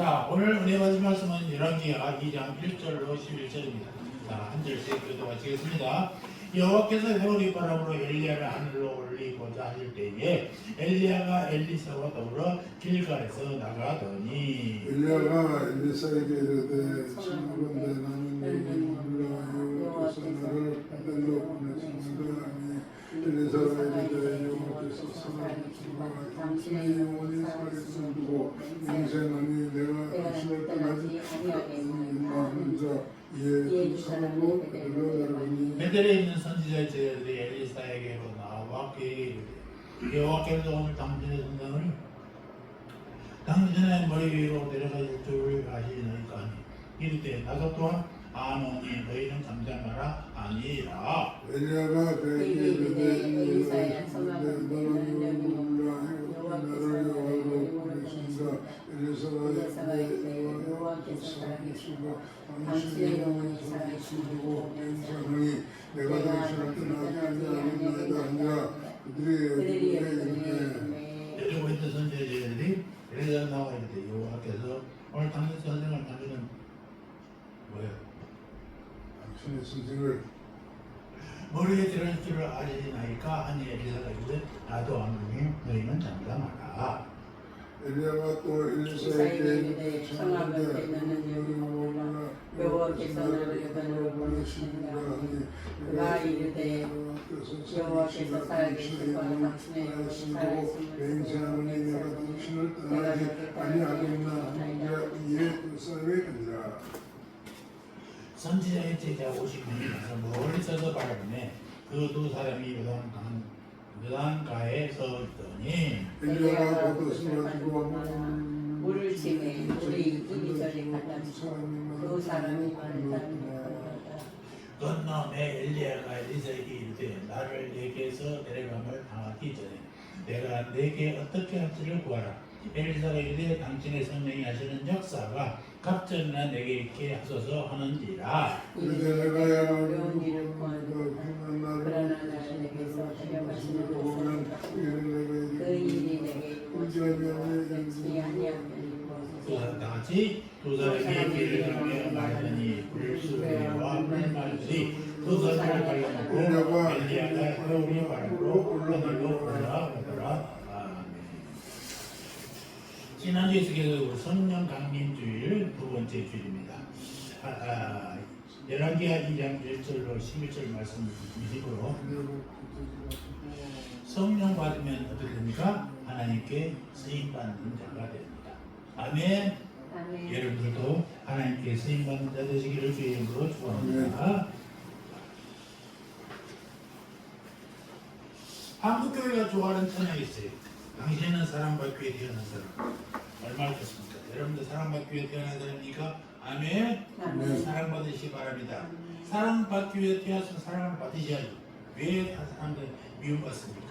자, 오늘 은혜 받은 말씀은 열왕기하 2장 1절로 11절입니다. 자, 한 절씩 교도 마치겠습니다. 여호와께서 회오리 바람으로 엘리야를 하늘로 올리고자 하실 때에 엘리야가 엘리사와 더불어 길갈에서 나가더니 엘리야가 엘리사에게 이르되 청하건대 나는 내게 몰라 여호와께서 나를 베델로 보내시는가 하니 엘리사가 이르되 여호와께서 살아계시고 당신의 영혼이 살아계심을 두고 맹세하니 내가 당신을 떠나지 아니하겠나이다 하면서 이에 두 사람도 베델로 내려오니 베델에 있는 선지자 제자들이 엘리사에게로 나와 그에게 이르되 여호와께서 오늘 당신의 성당을 당신의 머리 위로 내려가실 줄 아시나이까 하니 이르되 나도 또한 아노니 너희는 잠잠하라 아니라. 엘리야가 그에게 이르되 엘리사야 너는 여기 몰라 나를 여호와로 보내신다 엘리사가 이르되 여호와께서 살아계시고 당신의 영혼이 살아계시고 맹세하노니 내가 당신을 떠나지 아니하겠나이다 하니라 그들이 이르되 여기 있는 선지자들이 엘리사가 나와 이르되 여호와께서 오늘 당신 선생을 당신은 뭐예요? 당신의 선생을 머리에 들을 줄을 아시나이까 하니 엘리사가 이르되 나도 아노니 너희는 잠잠하라. 엘리야가 또 엘리사에게 이르되 청하건대 너는 여기 몰라 여호와께서 나를 베델로 보내시는가 하니 그가 이르되 여호와께서 살아계시고 당신의 영혼이 살아계심을 맹세하노니 내가 당신을 떠나지 아니하겠나 하니라 이에 두 사람이 되니라. 선지자의 제자 50명이 가서 멀리 서서 바라보매 그 두 사람이 요단가에 서 있더니 엘리야가 겉옷을 가지고 물을 치매 물이 이리저리 가다니 두 사람이 말했다니 건너매 엘리야가 엘리사에게 이르되 나를 내게서 데려감을 당하기 전에 내가 내게 어떻게 할지를 구하라. 엘리사가 이르되 당신의 성령이 하시는 역사가 갑절이나 내게 있게 하소서 하는지라. 이르되 내가 어려운 일을 구하는 그러나 나를 내게서 데려가시는 보면 그 이르되 일이 내게 이루어지지 아니하면 다 같이 두 사람이 길을 가며 말하더니 불수와 불말들이 두 사람을 발라놓고 엘리야가 회오리 바람으로 하늘로 올라가더라. 지난주에 계속 성령 강림 주일 두 번째 주일입니다. 열왕기하 2장 1절로 11절 말씀 미식으로 성령 받으면 어떻게 됩니까? 하나님께 쓰임받는 자가 됩니다. 아멘. 아멘. 여러분들도 하나님께 쓰임받는 자 되시기를 주의 이름으로 축원합니다. 한국교회가 좋아하는 찬양이 있어요. 당신은 사랑받기 위해 태어난 사람. 얼마나 좋습니까? 여러분들 사랑받기 위해 태어난 사람입니까? 아멘. 아멘. 사랑받으시기 바랍니다. 사랑받기 위해 태어나서 사랑을 받으셔야죠. 왜 사람들 미움받습니까?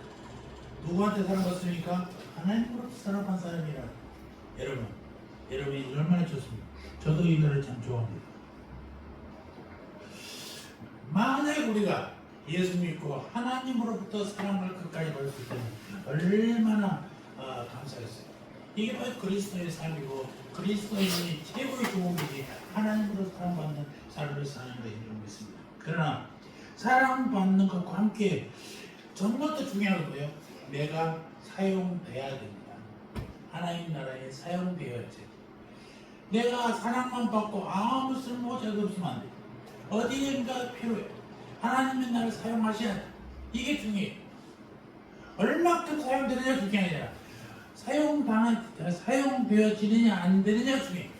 누구한테 사랑받습니까? 하나님으로부터 사랑받은 사람이라. 여러분이 얼마나 좋습니까? 저도 이 노래 참 좋아합니다. 만약에 우리가 예수 믿고 하나님으로부터 사랑을 끝까지 받을 수 있다면 얼마나 감사했어요. 이게 바로 그리스도의 삶이고 그리스도인이 최고의 조국이지 하나님으로 사랑받는 삶을 사는 것인 믿습니다. 그러나 사랑받는 것과 함께 정말 더 중요한 거예요. 내가 사용돼야 됩니다. 하나님 나라에 사용되어야지. 내가 사랑만 받고 아무 쓸모가 없으면 안 돼. 어디인가 필요해. 하나님은 나를 사용하셔야 돼. 이게 중요해요. 얼마큼 사용되느냐 중요한 게 아니라 사용되어지느냐 안 되느냐가 중요해요.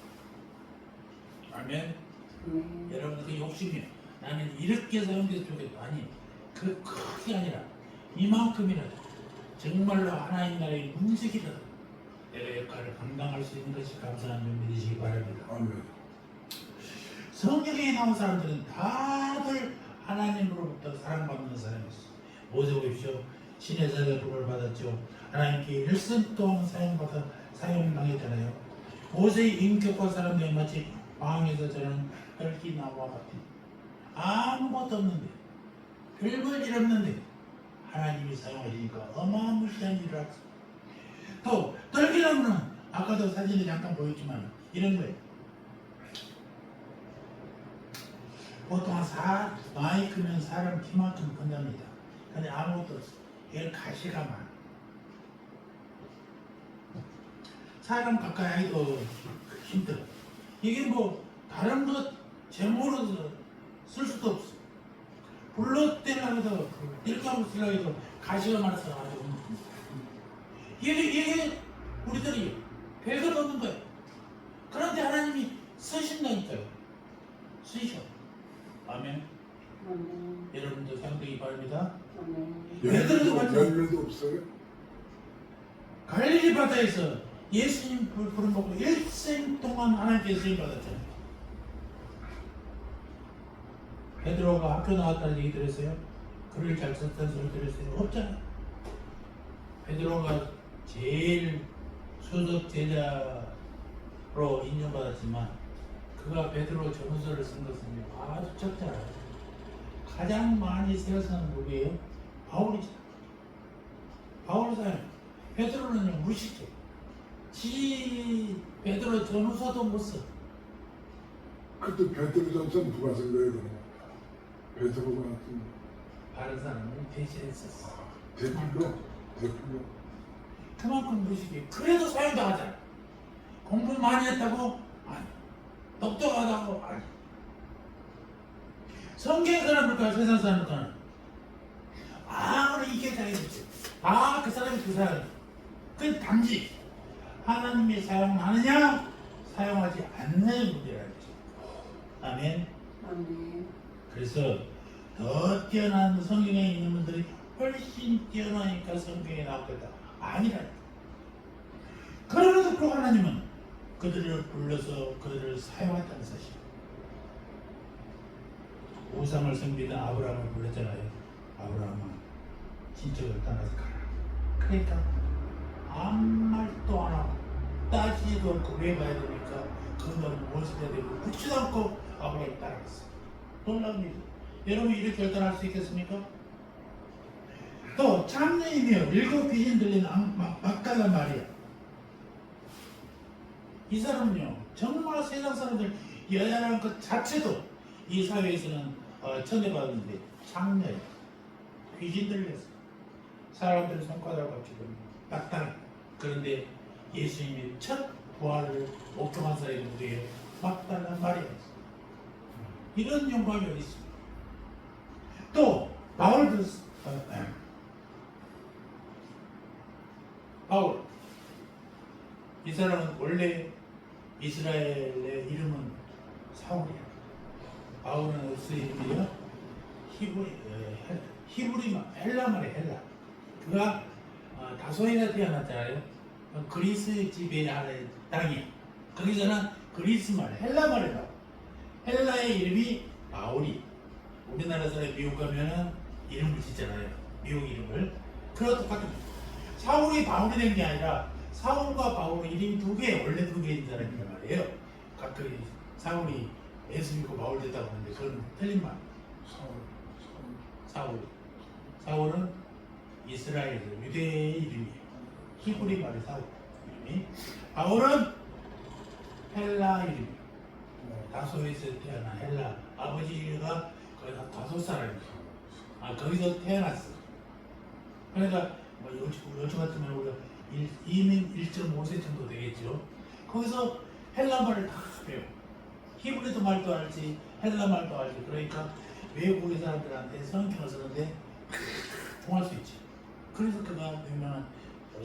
아멘. 여러분 그 욕심이에요. 나는 이렇게 사용돼서 좋겠다. 아니 그 크게 아니라 이만큼이라도 정말로 하나님 나라의 문색이라도 내가 역할을 감당할 수 있는 것이 감사한 점 믿으시기 바랍니다. 아멘. 성경에 나온 사람들은 다들 하나님으로부터 사랑받는 사람이었어요. 모세 보십시오. 신의 사대 부름을 받았죠. 하나님께 일생 동안 사용당했잖아요. 모세의 인격과 사람들이 마치 방에서 자라는 혈기나무와 같은 아무것도 없는데 별볼일 없는데 하나님이 사용하시니까 어마무시한 일을 하셨어요. 또 덜기나무는 아까도 사진에 잠깐 보였지만 이런 거예요. 보통 많이 크면 사람 키만큼 큰답니다. 근데 아무것도 없어. 얘는 가시가 많아. 사람 가까이 해도 힘들어. 이게 뭐 다른 것 제목으로 쓸 수도 없어. 불러 때려도 일감을 쓰려고 해도 가시가 많아서 아주 이게 우리들이 별것 없는 거예요. 그런데 하나님이 쓰신다니까요. 쓰셔. 아멘. 여러분도 상대기 바랍니다. 열매도 없어요? 갈릴리 바다에서 예수님 부름 받고 일생 동안 하나님께 쓰임 받았잖아요. 베드로가 학교 나왔다는 얘기 들었어요? 글을 잘 썼다는 소리 들었어요? 없잖아요. 베드로가 제일 수석 제자로 인정받았지만 그가 베드로 전후서를 쓴 것은 아주 적잖아요. 가장 많이 세워서는 누구예요? 바울이죠. 바울 사람. 베드로는 무식해. 베드로 전후서도 못 써. 그때 베드로전서는 누가 쓴 거예요? 그러면? 베드로가 쓴 다른 사람을 대신했었어. 대표로? 그만큼 무식해. 그래도 사용도 하잖아. 공부 많이 했다고? 아니. 똑똑하다고? 아니. 성경 사람일까? 세상 사람일까? 아무리 이게 자기들지. 그 사람이 그 사람. 그 단지 하나님이 사용하느냐? 사용하지 않는 문제라는 거죠. 아멘. 그래서 더 뛰어난 성경에 있는 분들이 훨씬 뛰어나니까 성경에 나오겠다. 아니라니까. 그럼에도 불구하고 하나님은 그들을 불러서 그들을 사용했다는 사실. 우상을 섬기던 아브라함을 불렀잖아요. 아브라함은 친척을 떠나서 가라. 그러니까 아무 말도 안 하고 따지지도 않고 왜 가야 되니까 그는 무엇을 해야 되고 묻지도 않고 아브라함을 따라갔어요. 놀라운 일이죠. 여러분 이렇게 결단할 수 있겠습니까? 또 장래이며 일곱 귀신 들린 막달라 마리아. 이 사람은요 정말 세상 사람들 여자라는 것 자체도 이 사회에서는 천대받았는데 장래 귀신 들렸어. 사람들이 손가락을 합치고 막달. 그런데 예수님이 첫 부활을 목격한 사람이 누구예요? 막달라 마리아였어. 이런 영광이 어디 있습니까? 또 바울도 바울 이 사람은 원래 이스라엘의 이름은 사울이야. 바울은 그 이름이요 히브리 헬라 말이야. 헬라. 그가 다소에서 태어났잖아요. 그리스 지배하는 땅이야. 거기서는 그리스 말 헬라 말이 나와. 헬라의 이름이 바울이. 우리나라 사람이 미국 가면은 이름을 짓잖아요. 미국 이름을. 그거 똑같은 거예요. 사울이 바울이 된 게 아니라 사울과 바울은 이름이 두 개, 원래 두 개인 사람이란 말이에요. 각각 사울이 예수 믿고 바울 됐다고 하는데 그건 틀린 말. 사울은 이스라엘 유대의 이름이에요. 히브리 말의 사울 이름이. 바울은 헬라 이름이에요. 다소에서 태어난 헬라. 아버지가 거의 다소 사람이에요. 거기서 태어났어. 그러니까 요즘 같으면 우리가 2면 1.5세 정도 되겠죠. 거기서 헬라 말을 다 배워. 히브리도 말도 알지, 헬라 말도 알지. 그러니까 외국의 사람들한테 성경을 쓰는데 통할 수 있지. 그래서 그가 유명한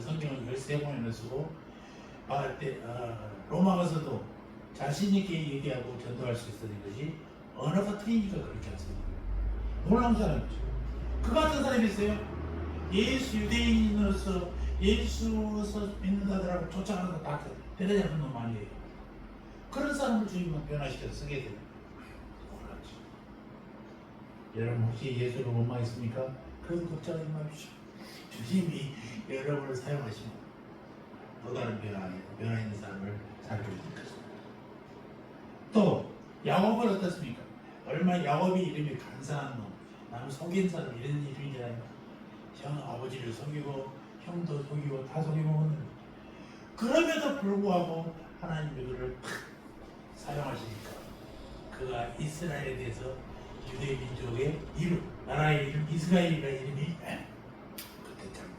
성경을 13권이나 쓰고 로마 가서도 자신 있게 얘기하고 전도할 수 있었던 것이 언어가 틀리니까 그렇게 하세요. 놀라운 사람이죠. 그 같은 사람이 있어요. 예수 유대인으로서 예수로서 믿는 자들하고 쫓아가는 거 다 때려잡는 놈 아니에요. 그런 사람을 주님은 변화시켜서 쓰게 돼요. 몰랐죠. 여러분 혹시 예수를 못 믿습니까? 그래도 걱정하지 마십시오. 주님이 여러분을 사용하시면 또 다른 변화 있는 사람을 살게 될 것입니다. 또 야곱은 어떻습니까? 얼마나 야곱이 이름이 간사한 놈, 남을 속인 사람 이런 이름이잖아요. 형 아버지를 속이고 형도 속이고 다 속이고 오는 그럼에도 불구하고 하나님이 그를 사용하시니까 그가 이스라엘에 대해서 유대 민족의 이름, 나라의 이름 이스라엘이라 이름이 그랬잖아요.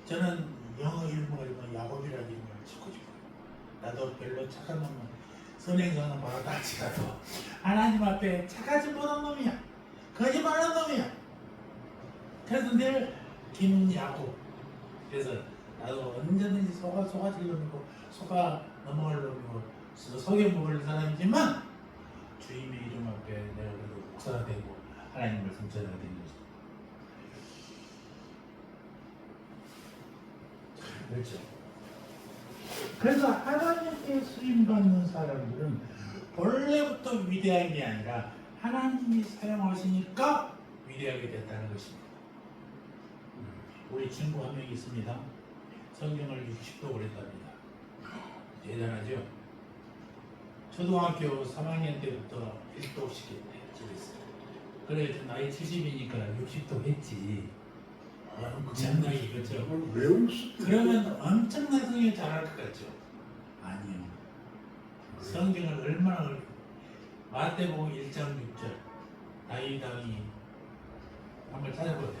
저는 영어 이름을 가지고 야곱이라는 이름을 짓고 싶어요. 나도 별로 착한 놈은 선행성은 바로 다치가도 하나님 앞에 착하지 못한 놈이야. 거짓말하는 놈이야. 그래서 늘 김야곱. 그래서 나도 언제든지 속아질 놈이고 속아 넘어갈 놈이고 속여 먹을 사람이지만 주님의 이름 앞에 내가 그래도 목사가 되고 하나님을 성전하게 된 거죠. 그렇죠. 그래서 하나님께 쓰임받는 사람들은 본래부터 위대한 게 아니라 하나님이 사용하시니까 위대하게 됐다는 것입니다. 우리 친구 한 명이 있습니다. 성경을 60도 그랬답니다. 대단하죠? 초등학교 3학년 때부터 1도씩 했대요, 집에서. 그래, 나이 70이니까 60도 했지. 엄청나게 그렇죠? 외울 수 그러면 엄청난 성경 잘할 것 같죠? 아니요. 성경을 얼마나 마태복음 1장 6절 다윗 왕이 한번 찾아보세요.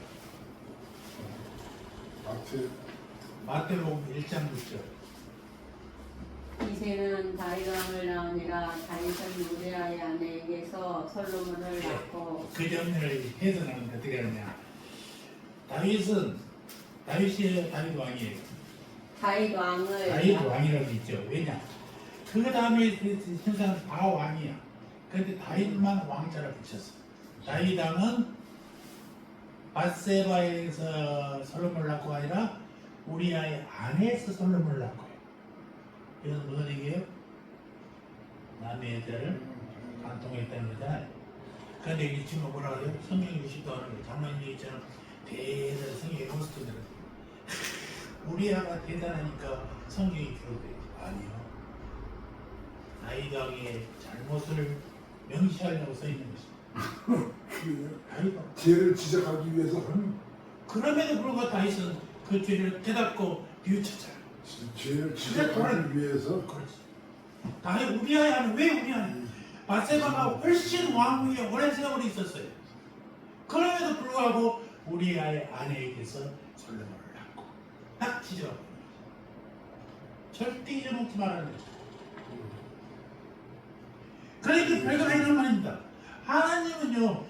마태복음 1장 6절. 이새는 다윗 왕을 낳으니라. 다윗은 우리아의 아내에게서 솔로몬을 낳고. 그 장면을 해석하는데 어떻게 하느냐? 다윗이 다윗 왕이에요. 다윗 왕을 다윗 왕이라고 있죠. 왜냐? 그 다음에 세상 다 왕이야. 그런데 다윗만 왕자를 붙였어. 다윗 왕은 밧세바에서 솔로몬을 낳고 아니라 우리아의 아내에서 솔로몬을 낳고요. 이건 무슨 얘기예요? 남의 여자를 간통했다는 거잖아요. 그런데 이 친구가 뭐라 그래요? 성경 60도 하는 거예요. 장로님 얘기처럼 대단한 성경의 호스트들은 우리아가 대단하니까 성경이 기록돼요. 아니요. 다윗 왕의 잘못을 명시하려고 써 있는 것입니다. 다윗 왕. 죄를 지적하기 위해서 그럼에도 불구하고 다윗은 그 죄를 깨닫고 뉘우쳤잖아요. 죄를 지적하기 위해서 그렇지. 다윗 우리아의 아내 왜 우리아냐? 밧세바가 훨씬 왕 위에 오랜 세월이 있었어요. 그럼에도 불구하고 우리아의 아내에게서 솔로몬을 낳고 딱 지적하고 절대 잊어먹지 말아야 돼요. 그러니까 별거가 이런 말입니다. 하나님은요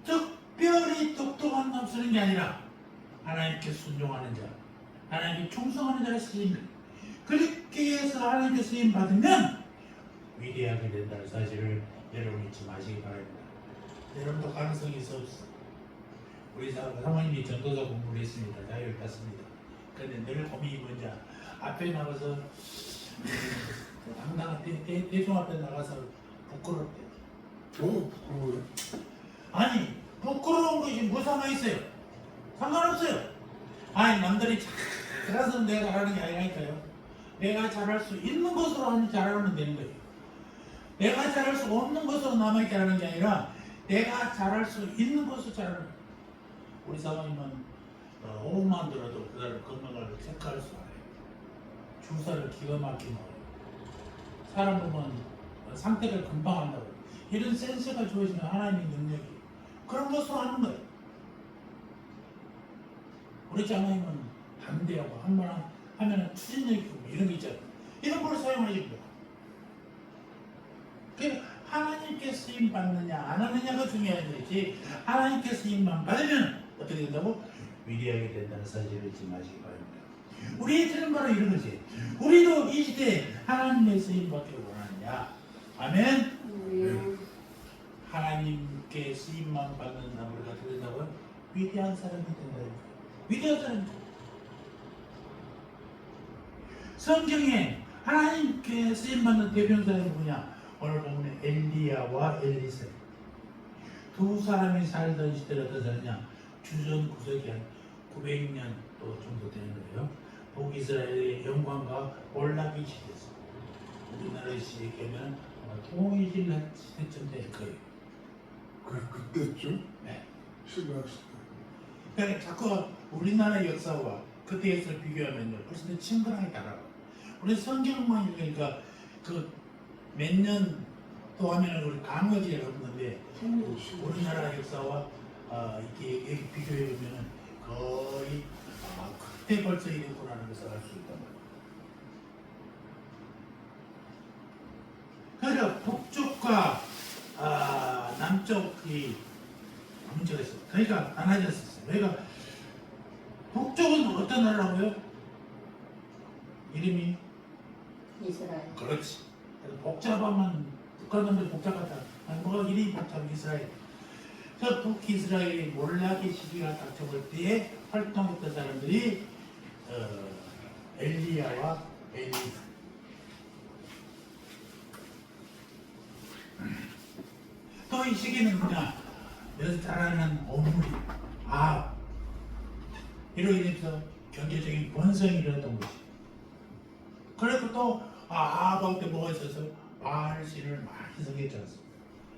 특별히 똑똑한 놈 쓰는 게 아니라 하나님께 순종하는 자, 하나님께 충성하는 자를 쓰십니다. 그렇게 해서 하나님께 쓰임 받으면 위대하게 된다는 사실을 여러분 잊지 마시기 바랍니다. 여러분도 가능성이 있어 없어. 우리 사모님이 전도사 공부를 했습니다. 자유를 땄습니다. 그런데 늘 고민이 뭔지 앞에 나가서 당당한 대중 앞에 나가서 부끄럽대. 부끄러워요. 아니 부끄러운 것이 뭐 상관있어요? 상관없어요. 아니 남들이 잘해서 내가 잘하는 게 아니라니까요. 내가 잘할 수 있는 것으로 잘하면 되는 거예요. 내가 잘할 수 없는 것으로 남에게 하는 게 아니라 내가 잘할 수 있는 것으로 잘하는 거예요. 우리 사모님은 호흡만 들어도 그 사람 건강을 체크할 수 알아요. 주사를 기가 막히게 넣어요. 사람 보면 상태를 금방 한다고. 이런 센스가 좋으시면 하나님의 능력이 그런 것으로 하는 거예요. 우리 장모님은 반대하고 한번 하면 추진력이 있고 이런 게 있잖아요. 이런 걸 사용하시는 거예요. 그러니까 하나님께 쓰임 받느냐 안 하느냐가 중요한 거지. 하나님께 쓰임만 받으면 어떻게 된다고? 위대하게 된다는 사실을 잊지 마시기 바랍니다. 우리의 틀은 바로 이런 거지. 우리도 이 시대에 하나님의 쓰임 받기를 원하느냐? 아멘. 하나님께 쓰임만 받는 나무를 갖게 된다고요? 위대한 사람이 된다. 위대한 사람이 된다. 성경에 하나님께 쓰임받는 대명사는 누구냐? 오늘 보면 엘리야와 엘리세 두 사람이 살던 시대를 어떤 사람이냐? 주전 구석이 한 900년 또 정도 되는 거예요. 북이스라엘의 영광과 올라기 시대에서 우리나라 시대에 가면 통일질 시대쯤 될 거예요. 그때쯤? 네. 신라 시대. 그러니까 자꾸 우리나라 역사와 그때의 역사를 비교하면요 훨씬 더 친근하게 다가가요. 우리 성경만 읽으니까 그 몇 년 또 하면은 우리 강어지가 없는데 우리나라 역사와 이렇게 여기 비교해 보면은 거의 그때 벌써 이랬구나라는 것을 알 수 있단 말이에요. 그러니까 북쪽과 남쪽이 문제가 있어요. 그러니까 나눠졌었어요. 그러니까 북쪽은 어떤 나라라고요? 이름이 이스라엘. 그렇지. 복잡하면 북한놈들 복잡하다. 뭐가 이름이 복잡해 이스라엘. 그 북이스라엘이 몰락의 시기가 닥쳐올 때에 활동했던 사람들이 엘리야와 엘리사. 또 이 시기는 뭐냐? 여기서 자라는 어물이 이로 인해서 경제적인 번성이 일어났던 것이. 그래도 또 아합한테 뭐가 있어서 바알신을 많이 섬겼지 않습니까?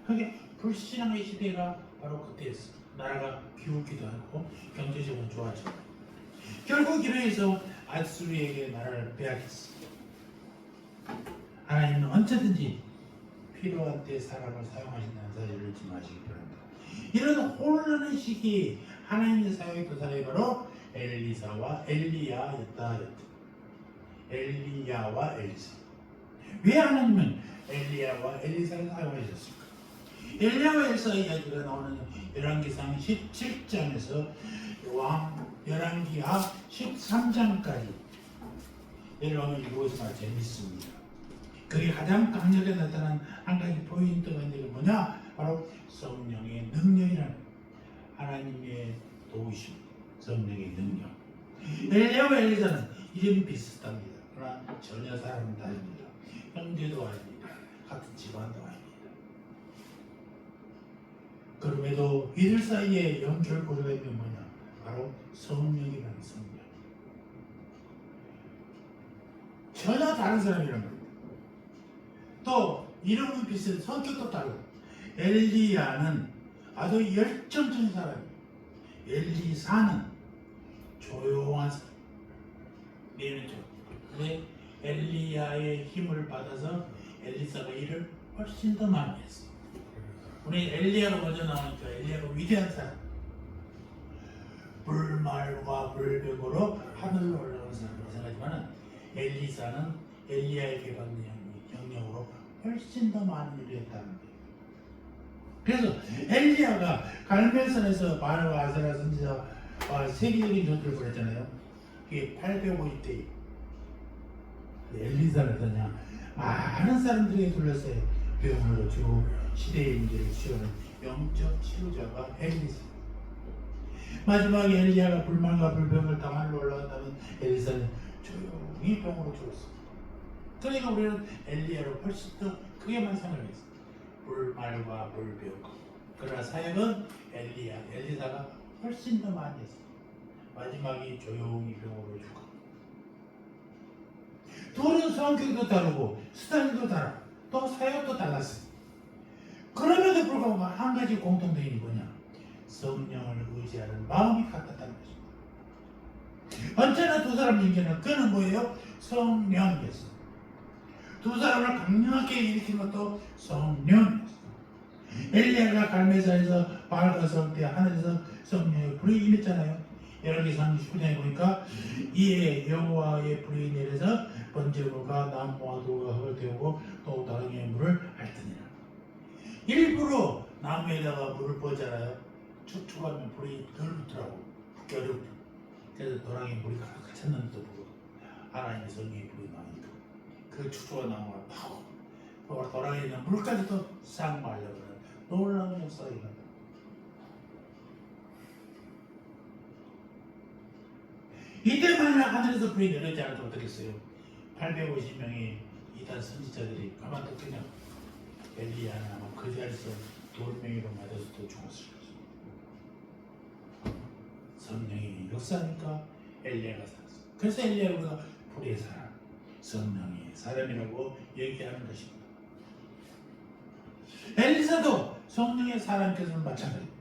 그게 불신앙의 시대가 바로 그때였어. 나라가 비웃기도 하고 경제적으로 좋아지고 결국 이로 해서 아수르에게 나라를 빼앗겼어. 하나님은 언제든지 필요한 때 사람을 사용하신다는 사실을 잊지 마시기 바랍니다. 이런 혼란의 시기에 하나님의 사용했던 사람이 바로 엘리사와 엘리야였다. 엘리야와 엘리사. 왜 하나님은 엘리야와 엘리사를 사용하셨을까? 엘리야와 엘리사의 이야기가 나오는 열왕기상 17장에서 열왕기하 13장까지 여러분 읽어보시면 재밌습니다. 그게 가장 강력하게 나타난 한 가지 포인트가 있는 게 뭐냐? 바로 성령의 능력이라는 하나님의 도우심, 성령의 능력. 엘리야와 엘리사는 이름이 비슷합니다. 그러나 전혀 사람은 다릅니다. 형제도 아닙니다. 같은 집안도 아닙니다. 그럼에도 이들 사이에 연결고리가 있는 뭐냐? 바로 성령이라는 성령. 전혀 다른 사람이란 말입니다. 또 이름은 비슷해 성격도 다르고 엘리야는 아주 열정적인 사람이에요. 엘리사는 조용한 사람. 내면적. 근데 엘리야의 힘을 받아서 엘리사가 일을 훨씬 더 많이 했어. 우리 엘리야가 먼저 나오니까 엘리야가 위대한 사람. 불말과 불벽으로 하늘로 올라온 사람이라고 생각하지만 엘리사는 엘리야에게 받는 영역으로 훨씬 더 많은 일을 했다는 거예요. 그래서 엘리야가 갈멜산에서 바알과 아세라 선지자와 세계적인 전투를 벌였잖아요. 그게 850대 엘리사를 그냥 많은 사람들에게 둘러싸여 병으로 주고 시대의 문제를 치유하는 영적 치료자가 엘리사. 마지막에 엘리야가 불만과 불병을 당하러 올라갔다면 엘리사는 조용히 병으로 죽었어. 그러니까 우리는 엘리야를 훨씬 더 크게만 생각했어. 불말과 불병. 그러나 사역은 엘리사가 훨씬 더 많이 했어. 마지막에 조용히 병으로 죽어. 둘은 성격도 다르고 스타일도 다르고 또 사역도 달랐어. 그럼에도 불구하고 한 가지 공통점이 뭐냐? 성령을 의지하는 마음이 같았다는 것입니다. 언제나 두 사람 중에는 그는 뭐예요? 성령이었어. 두 사람을 강력하게 일으킨 것도 성령이었어. 엘리야가 갈멜산에서 바알과 싸울 때 하늘에서 성령의 불이 임했잖아요. 열왕기상 19장에 보니까 이에 여호와의 불이 내려서 번제물과 나무와 돌과 흙을 태우고 또 다랑이의 물을 핥으니라. 일부러 나무에다가 물을 부었잖아요. 축축하면 불이 덜 붙더라고. 붙기 어렵고. 그래서 도랑에 물이 가득 찼는데도 불구하고 하나님의 성령의 불이 나니까 그 축축한 나무가 파고 도랑에 있는 물까지도 싹 말려버리는 놀라운 역사가 일어난다. 이때 만약 하늘에서 불이 내려지 않아도 어떻겠어요? 850명의 이단 선지자들이 가만히 그냥 엘리야는 아마 그 자리에서 돌멩이로 맞아서 또 죽었을 거죠. 성령이 역사하니까 엘리야가 살았어. 그래서 엘리야가 우리가 불의 사람, 성령의 사람이라고 얘기하는 것입니다. 엘리사도 성령의 사람께서는 마찬가지입니다.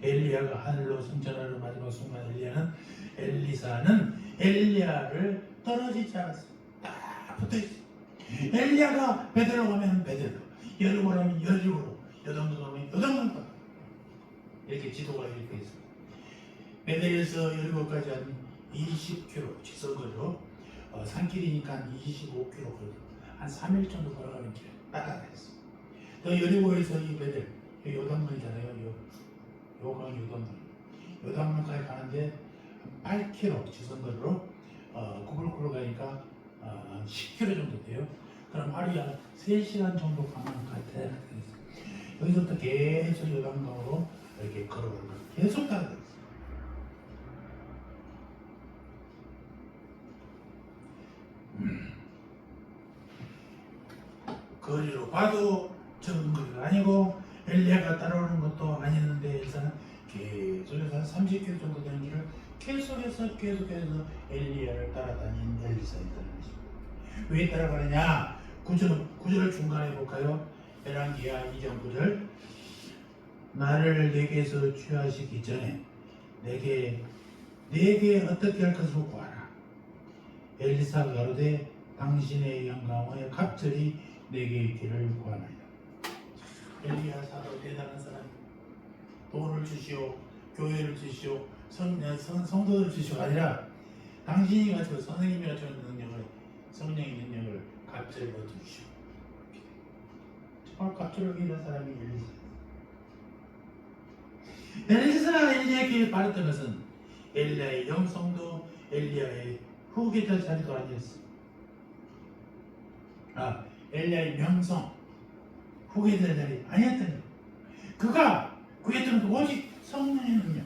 엘리야가 하늘로 승천하는 마지막 순간 엘리사는 엘리야를 떨어지지 않았어요. 딱 붙어있어. 엘리야가 베델로 가면 베델로, 여리고 가면 여리고로, 요단강 가면 요단강 이렇게 지도가 이렇게 있어. 베델에서 여리고까지 한 20km 직선거리로 산길이니까 25km 걸려. 한 3일 정도 걸어가는 길에 따라다녔어. 또 여리고에서 이 베델, 요단강이잖아요. 요강 요단강. 요단강까지 가는데 한 8km 직선거리로 구불구불 가니까 10km 정도 돼요. 그럼 하루에 한 3시간 정도 가면 갈 때 여기서부터 계속 요단강으로 이렇게 걸어가는 거예요. 계속 따라다녔어. 거리로 봐도 적은 거리가 아니고 엘리야가 따라오는 것도 아니었는데 일단은 계속해서 한 30km 정도 되는 길을 계속해서 엘리야를 따라다닌 엘리사였다는 것입니다. 왜 따라가느냐? 구절을 중간에 볼까요? 열왕기하 2장 9절. 나를 내게서 취하시기 전에 내게 어떻게 할 것을 구하라. 엘리사가 가로되 당신의 영광을 갑절이 내게 있기를 구하나이다. 엘리야 사도 대단한 사람. 돈을 주시오, 교회를 주시오, 성도를 주시오 아니라 당신이 가지고 선생님이 가지고 있는 능력을, 성령의 능력을 갑절히 얻어주시오. 정말 갑절을 이런 사람이 엘리사가 엘리야에게 바랬던 것은 엘리야의 영성도 엘리야의 후계자 자리도 아니었어. 엘리야의 명성, 후계자 자리 아니었던 거예요. 그가 구했던 건 오직 성령의 능력.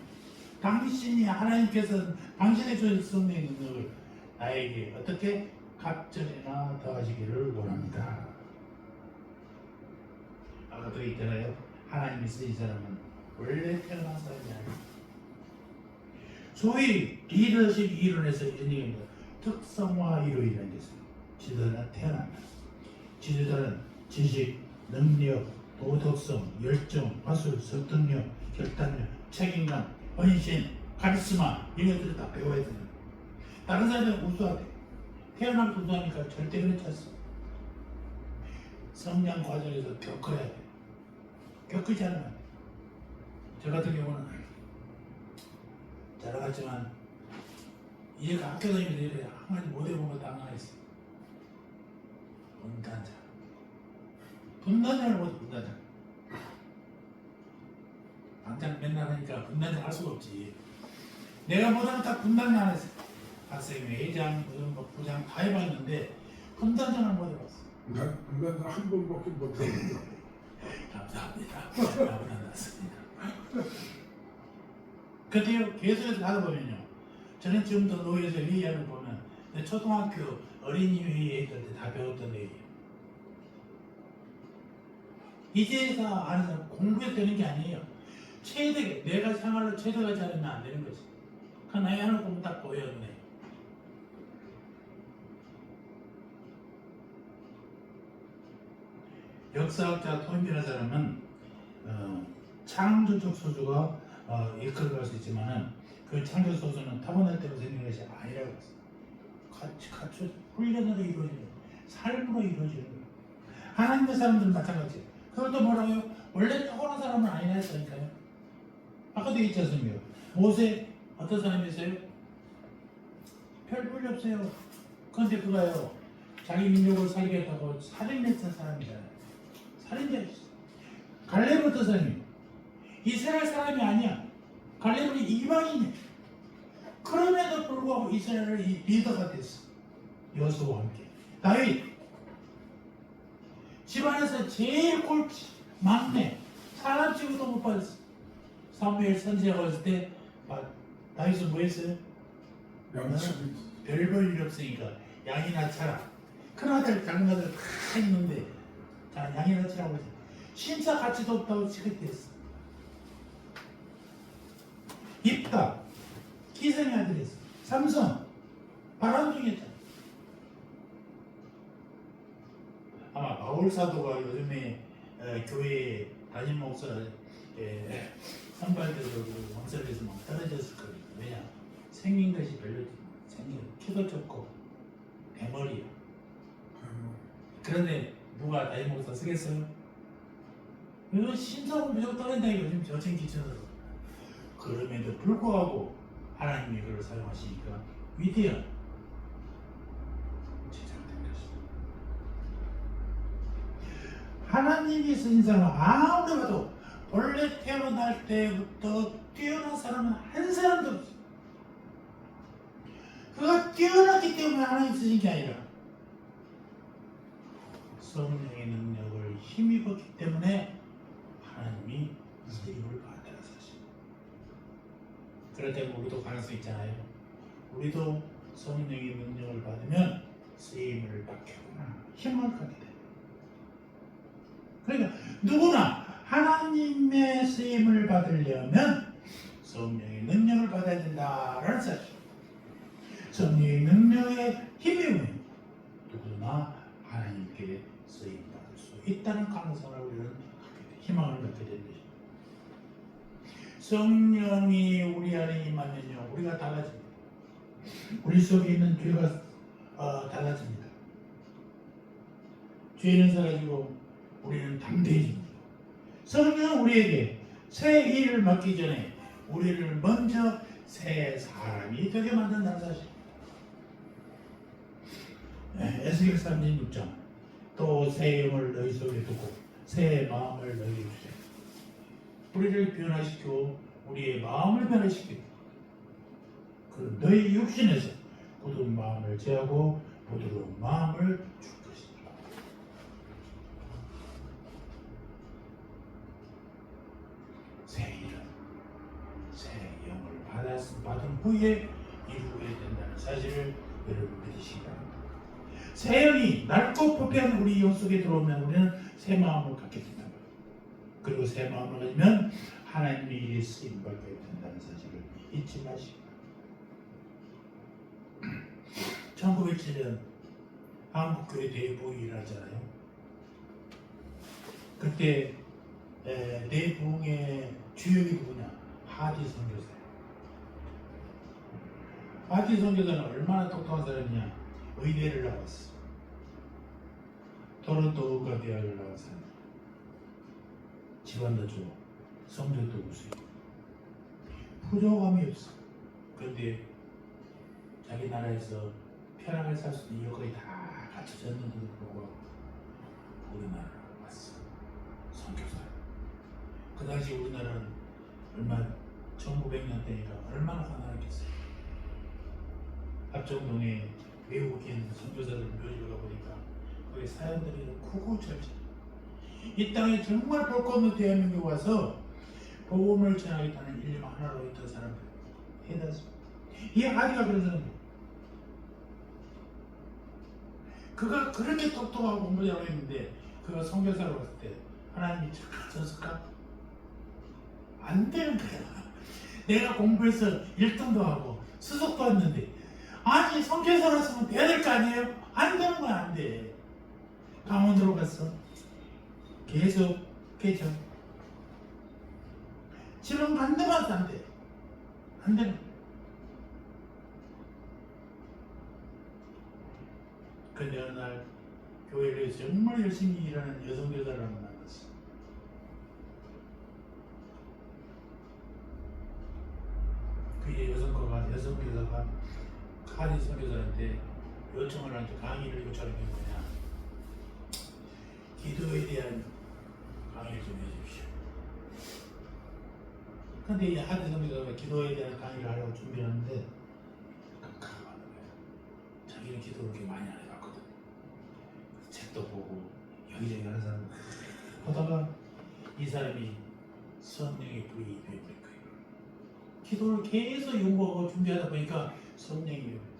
당신이 하나님께서 당신의 주신 성령의 능력을 나에게 어떻게 갑절이나 더하시기를 원합니다. 아까도 있잖아요. 하나님이 쓰신 사람은 원래 태어난 사람이 아니에요. 소위 리더십 이론에서 이런 얘기입니다. 특성화 이론이라는 것은 지도자는 태어난다. 지도자는 지식, 능력, 도덕성, 열정, 화술, 설득력, 결단력, 책임감, 헌신, 카리스마 이런 것들을 다 배워야 되는 거예요. 다른 사람들은 우수하대. 태어나면 우수하니까 절대 그렇지 않습니다. 성장 과정에서 겪어야 돼요. 겪지 않으면 안 돼요. 저 같은 경우는 자라갔지만 얘가 학교 다니면서 이래 한 가지 못 해본 것도 하나 있어요. 분단장을 못해. 분단장. 당장 맨날 하니까 분단장 할 수가 없지. 내가 못하면 다 분단장 안 했어. 학생회장, 무슨 뭐 부장 다 해봤는데 분단장을 못 해봤어. 난 한 번밖에 못 했는데. 감사합니다. 감사합니다. 그런데요, 계속해서 하다 보면요. 저는 지금도 노예에서 회의하는 거 보면 초등학교 어린이 회의에 있을 때 다 배웠던 얘기예요. 이제서 아는 사람 공부해서 되는 게 아니에요. 최대, 내가 생활로 최대가 잘하면 안 되는 거지. 그 나이 하는 공부 딱 보여야 돼. 역사학자 토인이라는 사람은 창조적 소수가 이끌어갈 수 있지만은 그 창조 소수는 타고날 때로 생기는 것이 아니라고 했어요. 같이 훈련으로 이루어지는 거예요. 삶으로 이루어지는 거예요. 하나님의 사람들은 마찬가지예요. 그것도 뭐라고요? 원래 타고난 사람은 아니라 했으니까요. 아까도 얘기했지 않습니까? 모세 어떤 사람이었어요? 별 볼일 없어요. 그런데 그가요 자기 민족을 살리겠다고 살인했던 사람이잖아요. 살인자였어. 갈렙은 어떤 사람이에요? 이스라엘 사람이 아니야. 갈렙은 이방인이에요. 그럼에도 불구하고 이스라엘의 리더가 됐어. 여수와 함께. 다윗 집안에서 제일 꼴찌 막내 사람 치고도 못 받았어. 사무엘 선지자가 왔을 때 다윗은 뭐 했어요? 양치기. 별 볼 일 없으니까 양이나 차라. 큰아들 작은아들 다 있는데 자 양이나 차라고 했어. 심사 가치도 없다고 취급했어. 입다 기생의 아들이었어. 삼성 바람둥이였잖아. 아마 바울 사도가 요즘에 교회 담임 목사 선발되고 왕설에서 막 떨어졌을 거예요. 왜냐? 생긴 것이 별로 생긴 키도 좁고 대머리야. 그런데 누가 나이 먹어서 쓰겠어요? 이거 신사고 무조건 떠낸다 이거 요즘 저층 기준으로. 그럼에도 불구하고 하나님이 그걸 사용하시니까 위대한 제자가 된 것입니다. 하나님이 쓰신 사람은 아무리 봐도 원래 태어날 때부터 뛰어난 사람은 한 사람도 없어요. 그가 뛰어났기 때문에 하나님 쓰신 게 아니라 성령의 능력을 힘입었기 때문에 하나님이 쓰임을 받아라 사실. 그럴 때 우리도 가능성 있잖아요. 우리도 성령의 능력을 받으면 쓰임을 받겠구나 힘을 갖게 돼요. 그러니까 누구나 하나님의 쓰임을 받으려면 성령의 능력을 받아야 된다라는 사실. 성령의 능력에 힘이 오면 누구나 하나님께 쓰임 받을 수 있다는 가능성을 우리는 희망을 갖게 된 것입니다. 성령이 우리 안에 임하면요 우리가 달라집니다. 우리 속에 있는 죄가 달라집니다. 죄는 사라지고 우리는 담대해집니다. 성령은 우리에게 새 일을 맡기 전에 우리를 먼저 새 사람이 되게 만든다는 사실. 에스겔 36장 또 새 영을 너희 속에 두고 새 마음을 너희에게 주세요. 우리를 변화시키고 우리의 마음을 변화시키고 그 너희 육신에서 굳은 마음을 제하고 부드러운 마음을 줄 것이다. 새 일은 새 영을 받은 후에 이루어야 된다는 사실을 여러분 믿으시기 바랍니다. 새 영이 낡고 부패한 우리 영 속에 들어오면 우리는 새 마음을 갖게 된다. 그리고 새 마음을 가지면 하나님의 일에 쓰임 받게 된다는 사실을 잊지 마시고. 1907년 한국교회 대부흥을 하잖아요. 그때 대부흥의 주역이 누구냐? 하디 선교사예요. 하디 선교사는 얼마나 똑똑한 사람이냐? 의대를 나왔어. 토론토 의과대학을 나왔어. 집안도 좋아. 성적도 우수해. 부족함이 없어. 그런데 자기 나라에서 편하게 살 수 있는 여건이 다 갖춰졌는데도 불구하고 우리나라로 왔어. 선교사. 그 당시 우리나라는 얼마 1900년대니까 얼마나 가난했겠어요. 합정동에 외국인 선교사들 묘지를 가보니까 거기 사람들이 크고 절제. 이 땅에 정말 볼 것 없는 대한민국에 와서 복음을 전하겠다는 일념 하나로 있던 사람들 해놨어. 이 아기가 그런 사람이야. 그가 그렇게 똑똑하고 공부 잘했는데 그가 선교사로 갔을 때 하나님이 쳤을까? 안 되는 거야. 내가 공부해서 1등도 하고 수석도 했는데 아니 선교사로서는 돼야 될 거 아니에요? 안 되는 거야. 안 돼. 강원도로 갔어. 계속 깨져. 지금 안 되면 안 돼. 안 되는 거야. 근데 어느 날 교회를 정말 열심히 일하는 여성교사를 만났어. 그 여성교사가 카디 선교사한테 요청을 하는데 강의를 요청하는 게 뭐냐? 기도에 대한 강의를 좀 해주십시오. 근데 이 하디 선교사가 기도에 대한 강의를 하려고 준비하는데 깜깜하는 거야. 자기는 기도를 그렇게 많이 안 해봤거든. 책도 보고 여기저기 하는 사람 보다가 이 사람이 성령의 불이 되어버릴 거예요. 기도를 계속 연구하고 준비하다 보니까 성령이 되어버렸어요.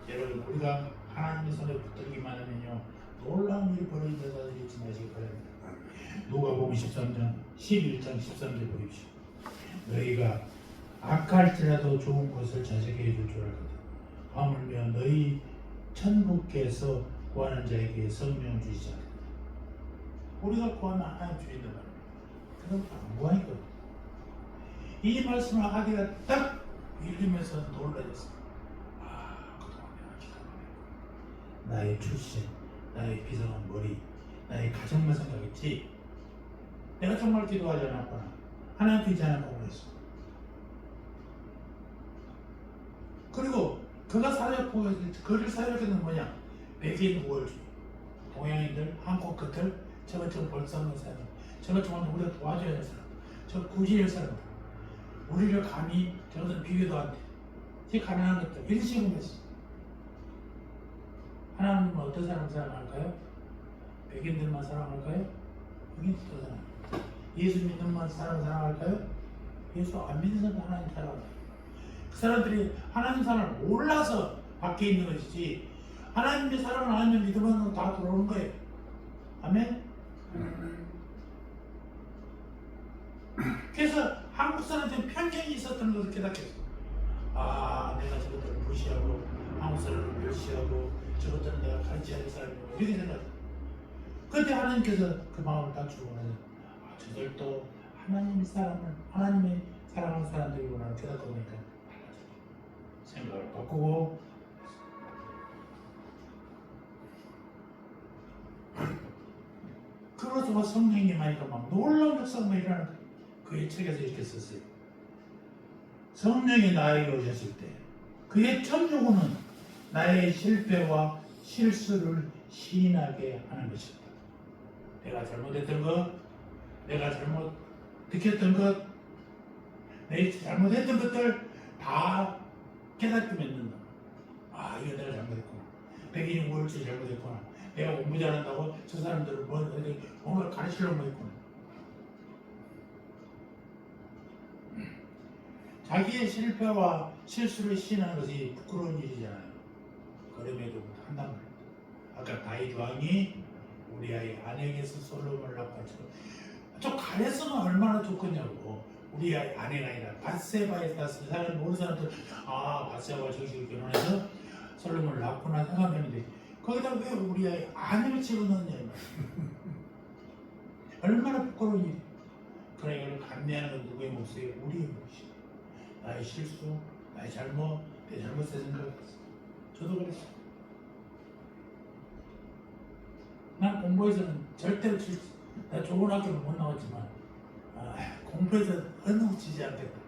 여러분 우리가 하나님의 손에 붙들기만 하면요 놀라운 일이 벌어진다는 사실을 잊지 마시기 바랍니다. 누가복음 13장 11장 13절 보십시오. 너희가 악할지라도 좋은 것을 자식에게 해줄 줄 알거든. 하물며 너희 천국께서 구하는 자에게 성령 주시지 않겠다. 우리가 구하면 하나님 주신단 말입니다. 그럼 안 구하니까 이 말씀을 하기가 딱 읽으면서 놀라졌어. 그동안 내가 기도하네. 나의 출신, 나의 비상한 머리, 나의 가정만 생각했지 내가 정말 기도하지 않았구나. 하나님께 있지 않았다고 했어. 그리고 그가 사역하고 그를 사역했는 뭐냐? 백인 우월주의, 동양인들, 한국 끝을 저것저것 벌써하는 사람, 저것저것 우리가 도와줘야 할 사람, 저 굳이 할 사람, 우리를 감히 저것은 비교도 안 돼. 이 가난한 것들 일식은 했어. 하나님은 어떤 사람 사랑할까요? 백인들만 사랑할까요? 백인들만 사랑. 예수 믿는 만 사람 사랑할까요? 예수 안 믿는 사람 하나님 사랑할까요? 그 사람들이 하나님 사랑을 몰라서 밖에 있는 것이지 하나님의 사랑을 알면 믿으면 다 들어오는 거예요. 아멘? 그래서 한국 사람들은 편견이 있었던 것을 깨닫겠어. 내가 저것들을 무시하고 한국 사람을 멸시하고 저것들은 내가 가르쳐야 할 사람이고 이렇게 생각해. 그때 하나님께서 그 마음을 닫추고 저들도 하나님의 사랑하는 사람들이구나 깨닫고 보니까 생각을 바꾸고 그러다가 성령이 많이 막 놀라운 역사가 일어나는 거예요. 그의 책에서 이렇게 썼어요. 성령이 나에게 오셨을 때 그의 첫 요구는 나의 실패와 실수를 시인하게 하는 것이었다. 내가 잘못했던 것, 내가 잘못 느꼈던 것, 내가 잘못했던 것들 다 깨닫게 만든다. 이거 내가 잘못했구나. 백인이 우월주의 잘못했구나. 내가 공부 잘한다고 저 사람들을 뭔가 가르치려고 했구나. 자기의 실패와 실수를 시인하는 것이 부끄러운 일이잖아요. 그럼에도 한단 말이에요. 아까 다윗 왕이 우리 아이 아내에게서 솔로몬을 낳고 저 가렸으면 얼마나 좋겠냐고. 우리 아이 아내가 아니라 밧세바에서 났을 사람 모르는 사람들 밧세바가 저기서 결혼해서 솔로몬을 낳구나 생각했는데 거기다 왜 우리 아이 아내를 집어넣느냐 얼마나 부끄러운 일이야. 그러니까 이걸 감내하는 건 누구의 몫이에요? 우리의 몫이에요. 나의 실수, 나의 잘못, 내 잘못에 생각했어. 저도 그랬어. 난 공부에서는 절대로 나 좋은 학교를 못 나왔지만 공부에서 너무 지지 않겠다.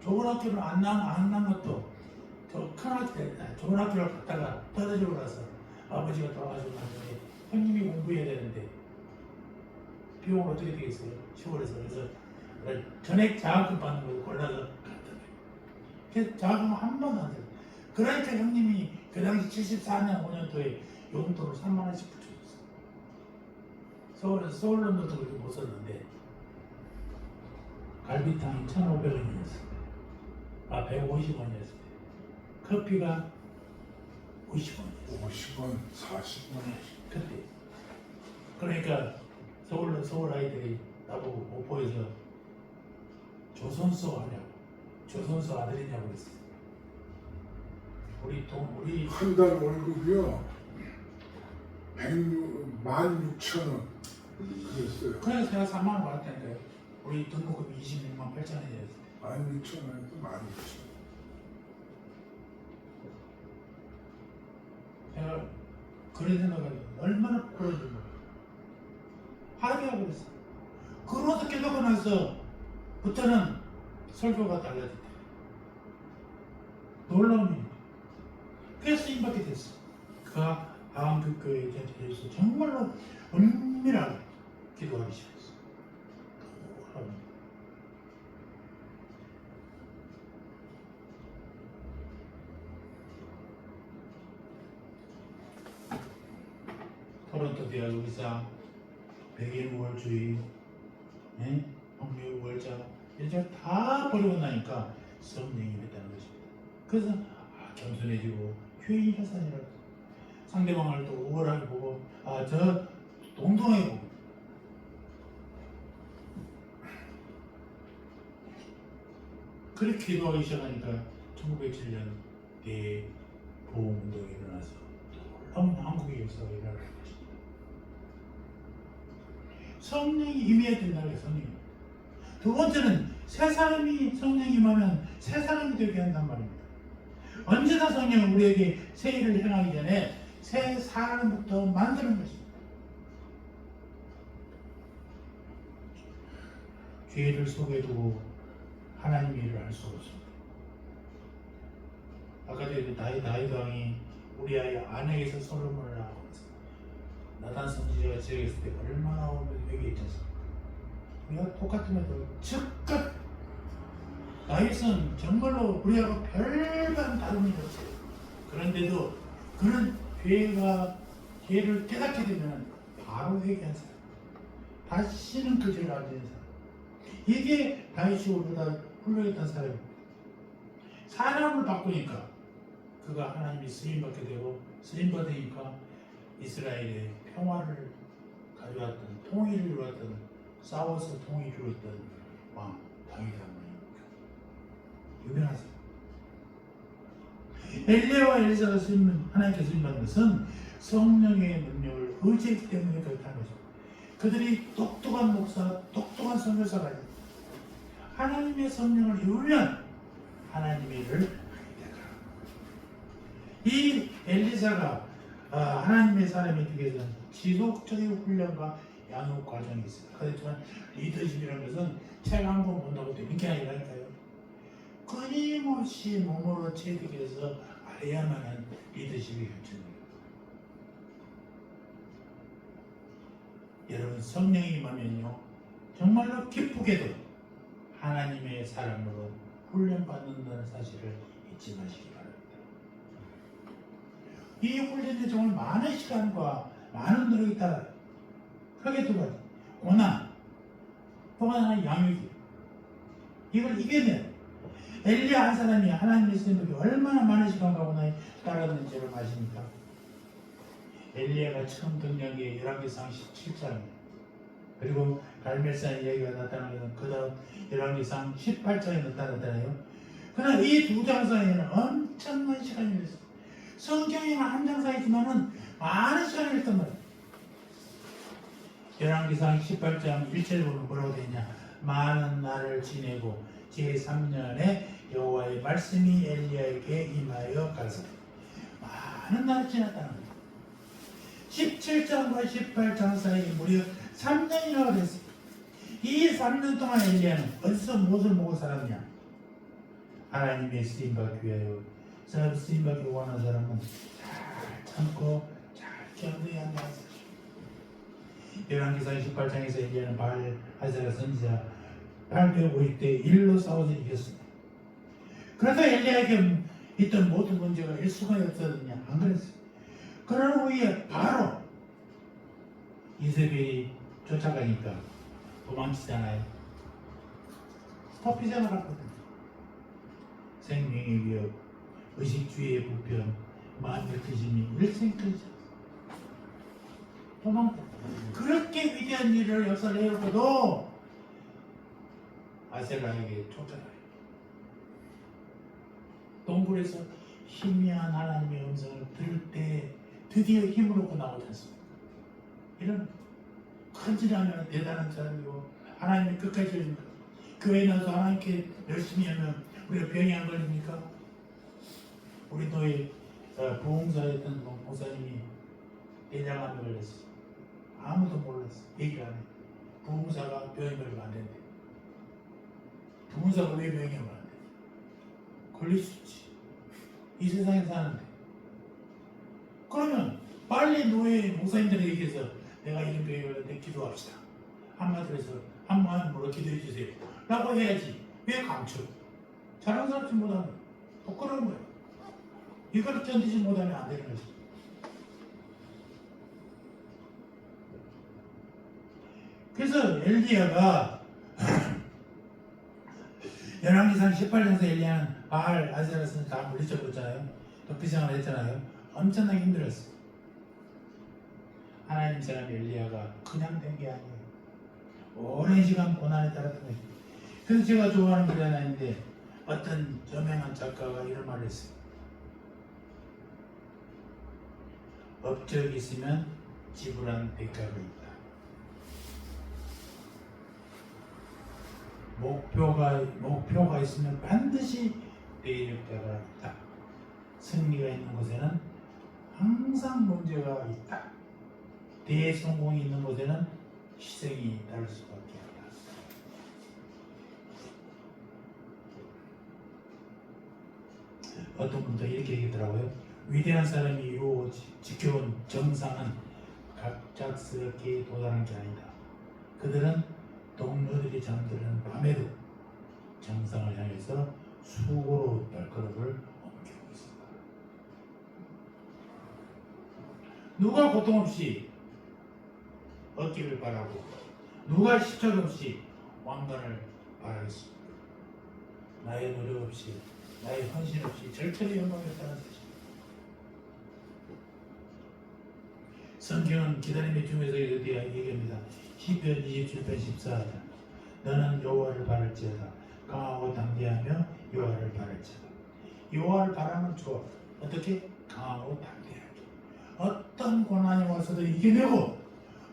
좋은 학교를 안 난 것도 저 큰 학교, 좋은 학교를 갔다가 떨어지고 나서 아버지가 돌아가시고 나중에 형님이 공부해야 되는데 비용은 어떻게 되겠어요? 시골에서. 그래서 전액 장학금 받는 걸 골라서 갔더니 그래서 장학금 한 번도 안 됐어요. 그러니까 형님이 그 당시 74년 5년도에 용돈을 3만 원씩 붙여줬어요. 서울에서 서울론도도 그렇게 못 썼는데 갈비탕이 1,500원이었어요. 150원이었어요. 커피가 50원이었어요. 50원, 40원. 그때. 그러니까 서울 아이들이 나보고 목포에서 조선소 하냐고, 조선소 아들이냐고 그랬어요. 우리 한 달 월급이요 16,000원 그랬어요. 그래서 제가 4만 원 받았다니까요. 우리 등록금이 26만 8천 원이었어요. 16,000원에서 16,000원. 제가 그런 생각을 얼마나 부끄러운지 몰라요. 하루하고 그랬어. 그러다 깨닫고 나서부터는 설교가 달라졌대. 놀라운 일이에요. 그래서 쓰임받게 됐어. 그가 하암교회에 대해서 정말로 은밀하게 기도하기 시작했어. 놀라운 일. 토론토 대학 의사, 백인 우월주의, 황미 우월자 이제 다 버리고 나니까 성령이 됐다는 것입니다. 그래서 겸손해지고 휴인 혈산이라고 상대방을 또 우월하게 보고 저 동동하게 보고 그렇게 기도하기 시작하니까 1907년 대보험운동이 일어나서 놀라운 한국의 역사가 일어나는 것입니다. 성령이 임해야 된다는 게 성령. 두 번째는 새 사람이 성령이 임하면 새 사람이 되게 한단 말입니다. 언제나 성령은 우리에게 새 일을 행하기 전에 새 사람부터 만드는 것입니다. 죄를 속에 두고 하나님의 일을 할 수 없습니다. 아까도 다윗 왕이 우리아의 아내에서 솔로몬을 낳고 나단 선지자가 지역했을 때 얼마나 회개했지 않습니까? 우리가 똑같은 것도 즉각 다윗은 정말로 우리하고 별반 다름이 없어요. 그런데도 그런 죄를 깨닫게 되면 바로 회개한 사람, 다시는 그 죄를 안 되는 사람, 이게 다윗이 우리보다 훌륭했던 사람입니다. 사람을 바꾸니까 그가 하나님이 쓰임받게 되고 쓰임받으니까 이스라엘의 평화를 가져왔던, 통일을 이루었던, 싸워서 통일을 이루었던 왕 다윗 왕입니다. 유명하세요. 엘리야와 엘리사가 하나님께 쓰임받은 것은 성령의 능력을 의지했기 때문에 그렇다는 것입니다. 그들이 똑똑한 목사, 똑똑한 선교사가 아닙니다. 하나님의 성령을 이루면 하나님의 일을 하게 되더라. 이 엘리사가 하나님의 사람이 되기 위해서는 지속적인 훈련과 양육 과정이 있습니다. 그렇지만 리더십이라는 것은 책 한 권 본다고 되는 게 아니라니까요. 끊임없이 몸으로 체득해서 알아야만 리더십이 갖춰집니다. 여러분 성령이 임하면요 정말로 기쁘게도 하나님의 사람으로 훈련받는다는 사실을 잊지 마시기 바랍니다. 이 훈련에 정말 많은 시간과 많은 노력이 따라요. 크게 두 가지, 고난, 또 하나는 양육이에요. 이걸 이겨내요. 엘리야 한 사람이 하나님의 쓰임을 얼마나 많은 시간과 고난이 따랐는지를 아십니까? 엘리야가 처음 등장한 게 열왕기상 17장입니다. 그리고 갈멜산 이야기가 나타나는 것은 그 다음 열왕기상 18장에 나타나잖아요. 그러나 이 두 장 사이에는 엄청난 시간이 있어요. 성경에는 한 장 사이지만은 많은 시간이 있단 말이에요. 열왕기상 18장 1절에 보면 뭐라고 되냐? 많은 날을 지내고 제3년에 여호와의 말씀이 엘리야에게 임하여 가서 많은 날을 지났다는 거예요. 17장과 18장 사이에 무려 3년이라고 됐어요. 이 3년 동안 엘리야는 어디서 무엇을 먹고 살았냐? 하나님의 쓰임받기 위하여 쓰임받기 원하는 사람은 잘 참고 잘 견뎌야 한다는 사실. 열왕기상 18장에서 엘리야는 바알 하세라 선지자 850대 1로 싸워서 이겼습니다. 그래서 엘리야에게 있던 모든 문제가 일수가 없었느냐? 안 그랬어요. 그런 후에 바로 이세벨이 쫓아가니까 도망치잖아요. 스토피생을 하거든요. 생명의 위협, 의식주의의 불편, 마음의 근심이 일생끊이죠. 도망쳐. 그렇게 위대한 일을 역사를 해놓고도 아셀라에게 쫓아가요. 동굴에서 희미한 하나님의 음성을 들을 때 드디어 힘을 얻고 나오지 않습니까? 이런 큰질하면 대단한 사람이고 하나님이 끝까지 해줍니까? 교회 나서 하나님께 열심히 하면 우리가 병이 안 걸립니까? 우리 교회 부흥사였던 목사님이 대장암에 걸렸어요. 아무도 몰랐어. 얘기를 안 해. 부흥사가 병이 걸리면 안 된대. 부흥사가 왜 병이 걸리면 안 돼? 걸릴 수 있지. 이 세상에 사는데. 그러면 빨리 노예 목사님들에게 얘기해서 내가 이런 병이 걸렸는데 기도합시다. 한마디로 해서 한 마음으로 기도해 주세요. 라고 해야지. 왜 감춰? 자랑스럽지 못하면 부끄러운 거예요. 이걸 견디지 못하면 안 되는 거지. 그래서 엘리야가 열왕기상 18장에서 엘리야는 바알 아세라스는 다 물리쳐버렸잖아요. 도피생활을 했잖아요. 엄청나게 힘들었어요. 하나님 사람 엘리야가 그냥 된 게 아니에요. 오랜 시간 고난에 따랐던 거예요. 그래서 제가 좋아하는 글이 하나 있는데 어떤 저명한 작가가 이런 말을 했어요. 업적이 있으면 지불한 대가가 있다. 목표가 있으면 반드시 내일 때가 있다. 승리가 있는 곳에는 항상 문제가 있다. 대성공이 있는 곳에는 희생이 따를 수밖에 없다. 어떤 분도 이렇게 얘기하더라고요. 위대한 사람이 이루어 지켜온 정상은 갑작스럽게 도달한 게 아니다. 그들은 동료들이 잠드는 밤에도 정상을 향해서 수고로 발걸음을 옮기고 있었다. 누가 고통 없이 얻기를 바라고 누가 시착 없이 왕관을 바라겠습니까? 나의 노력 없이 나의 헌신 없이 절대로 영광이 없다는 사실. 성경은 기다림의 중에서 이렇게 얘기합니다. 시편 27편 14절 너는 여호와를 바랄지어다 강하고 담대하며 여호와를 바랄지어다. 여호와를 바라면 좋아. 어떻게? 강하고 담대하게. 어떤 고난이 와서도 이겨내고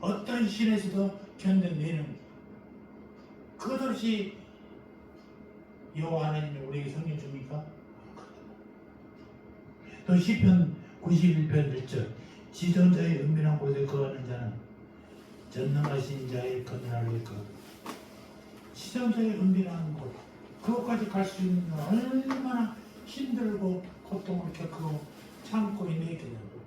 어떤 시련에서도 견뎌내는 그것이 여호와 하나님이 우리에게 성령 줍니까? 또 시편 91편 1절 지존자의 은밀한 곳에 거하는 자는 전능하신 자의 그늘 아래 거하고 지존자의 은밀한 곳 그것까지 갈 수 있는 얼마나 힘들고 고통을 겪고 참고 있겠냐고.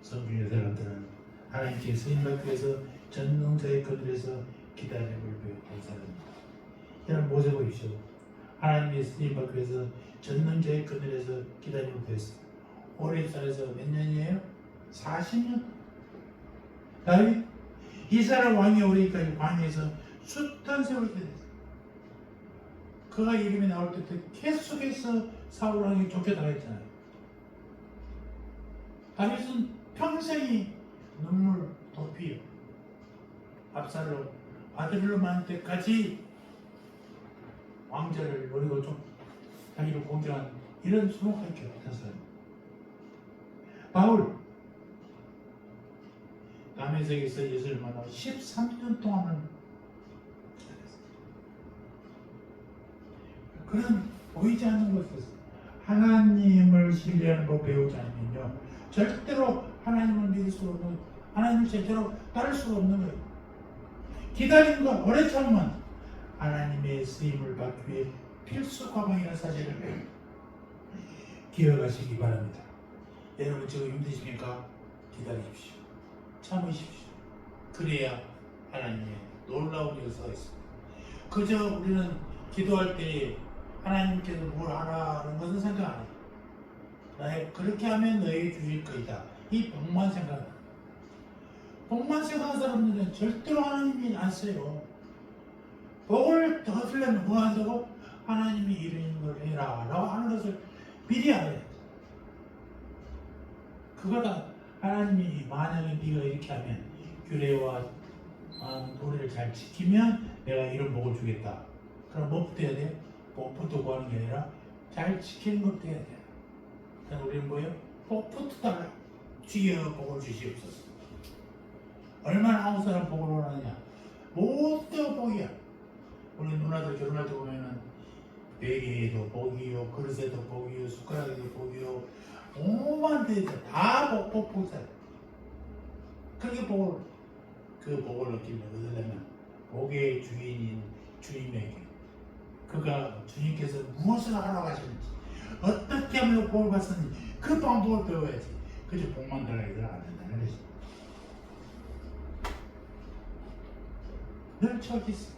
성경의 사람들은 하나님께 쓰임받기 위해서 전능자의 그늘에서 기다림을 배웠던 사람입니다. 여러분 모세 보십시오. 하나님의 쓰임받기 위해서 전능자의 그늘에서 기다림을 배웠어요. 오래 살아서 몇 년이에요? 40년? 다윗? 이스라엘 왕이 오래까지 광야에서 숱한 세월이 됐어요. 그가 이름이 나올 때 계속해서 사울 왕이 쫓겨나갔잖아요. 다윗은 평생이 눈물 도피요. 압살롬 아들로 많을 때까지 왕자를 노리고 좀 자기를 공격한 이런 수목할 게 없던 사람. 바울 다메섹에서 예수를 만나고 13년 동안은 그런 보이지 않는 곳에서 하나님을 신뢰하는 법 배우지 않으면요 절대로 하나님을 믿을 수 없는, 하나님을 제대로 따를 수 없는 거예요. 기다림과 오래 참으면 하나님의 쓰임을 받기 위해 필수 과방이라는 사실을 기억하시기 바랍니다. 여러분 지금 힘드십니까? 기다리십시오. 참으십시오. 그래야 하나님의 놀라운 역사가 있습니다. 그저 우리는 기도할 때 하나님께서 뭘 하라는 것은 생각 안 해요. 나의 그렇게 하면 너에게 주실 것이다. 이 복만 생각합니다. 복만 생각하는 사람들은 절대로 하나님이 안 써요. 복을 더 쓰려면 뭐 한다고? 하나님이 이런 걸 해라 라고 하는 것을 미리 알아야 돼. 그거다. 하나님이 만약에 네가 이렇게 하면 규례와 도리를 잘 지키면 내가 이런 복을 주겠다. 그럼 뭐부터 해야 돼? 복부터 구하는 게 아니라 잘 지키는 것부터 해야 돼. 그럼 우리는 뭐예요? 복부터 달라. 주여 복을 주시옵소서. 얼마나 한국 사람 복을 원하느냐? 모두 복이야. 우리 누나들 결혼할 때 보면은 베개에도 복이요, 그릇에도 복이요, 숟가락에도 복이요, 오만 데다 다 복이다. 그렇게 복을 그 복을 얻기를 얻으려면 복의 주인인 주님에게 그가 주님께서 무엇을 하라고 하시는지 어떻게 하면 복을 받았는지 그 방법을 배워야지. 그저 복만 달라고 해서는 안 된다는 것이. 늘 저기 있어.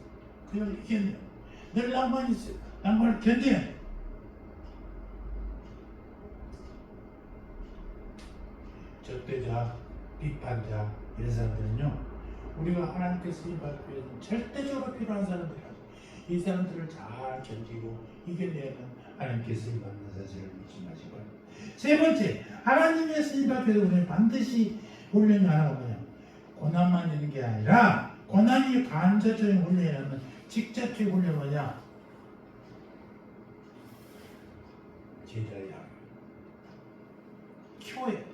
그걸 이겨내요. 늘 낭만이 있어요. 낭만을 견뎌야 돼. 적대자, 비판자 이런 사람들은요 우리가 하나님께 쓰임받기 위해서는 절대적으로 필요한 사람들이야. 이 사람들을 잘 견디고 이겨내는 하나님께 쓰임받는 사실을 잊지 마시고. 세 번째, 하나님의 쓰임받기 위해서 우리는 반드시 훈련이 하나가 뭐냐, 고난만 있는 게 아니라 고난이 간접적인 훈련이 아니라 직접적인 훈련이 뭐냐, 제자의 양 키워야 돼.